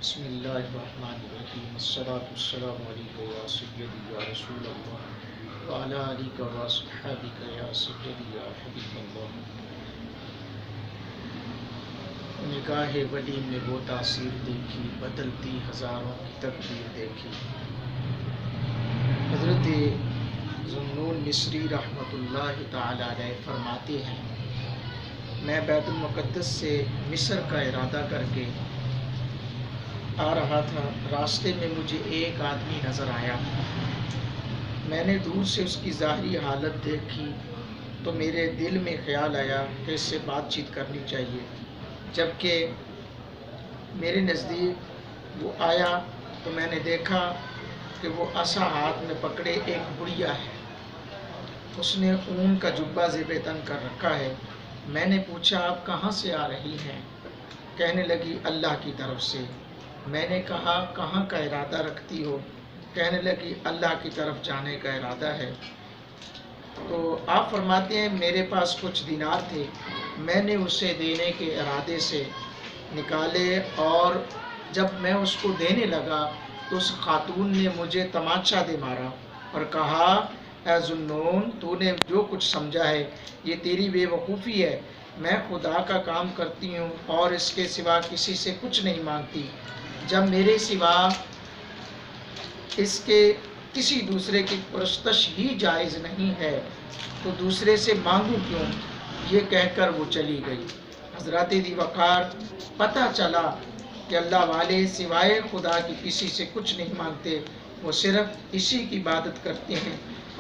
بسم اللہ الرحمن الرحیم الصلاۃ والسلام علیکم یا سیدی یا رسول اللہ وعلی آلک و صحابک یا سیدی یا حبیب اللہ۔ نگاہ ولی میں وہ تاثیر دیکھی، بدلتی ہزاروں کی تقدیر دیکھی۔ حضرت ذوالنون مصری رحمۃ اللہ تعالی علیہ فرماتے ہیں، میں بیت المقدس سے مصر کا ارادہ کر کے آ رہا تھا، راستے میں مجھے ایک آدمی نظر آیا۔ میں نے دور سے اس کی ظاہری حالت دیکھی تو میرے دل میں خیال آیا کہ اس سے بات چیت کرنی چاہیے۔ جبکہ میرے نزدیک وہ آیا تو میں نے دیکھا کہ وہ عصا ہاتھ میں پکڑے ایک بڑھیا ہے۔ اس نے اون کا جبہ زیب تن کر رکھا ہے۔ میں نے پوچھا، آپ کہاں سے آ رہی ہیں؟ کہنے لگی، اللہ کی طرف سے۔ میں نے کہا، کہاں کا ارادہ رکھتی ہو؟ کہنے لگی، اللہ کی طرف جانے کا ارادہ ہے۔ تو آپ فرماتے ہیں، میرے پاس کچھ دینار تھے، میں نے اسے دینے کے ارادے سے نکالے، اور جب میں اس کو دینے لگا تو اس خاتون نے مجھے تماچا دے مارا اور کہا، اے ذوالنون، تو نے جو کچھ سمجھا ہے یہ تیری بے وقوفی ہے۔ میں خدا کا کام کرتی ہوں اور اس کے سوا کسی سے کچھ نہیں مانگتی۔ جب میرے سوا اس کے کسی دوسرے کی پرستش ہی جائز نہیں ہے تو دوسرے سے مانگوں کیوں؟ یہ کہہ کر وہ چلی گئی۔ حضرات ذی وقار، پتہ چلا کہ اللہ والے سوائے خدا کی کسی سے کچھ نہیں مانگتے، وہ صرف اسی کی عبادت کرتے ہیں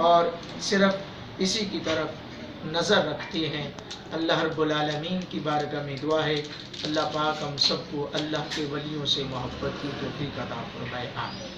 اور صرف اسی کی طرف نظر رکھتے ہیں۔ اللہ رب العالمین کی بارگاہ میں دعا ہے، اللہ پاک ہم سب کو اللہ کے ولیوں سے محبت کی توفیق عطا فرمائے۔ آمین۔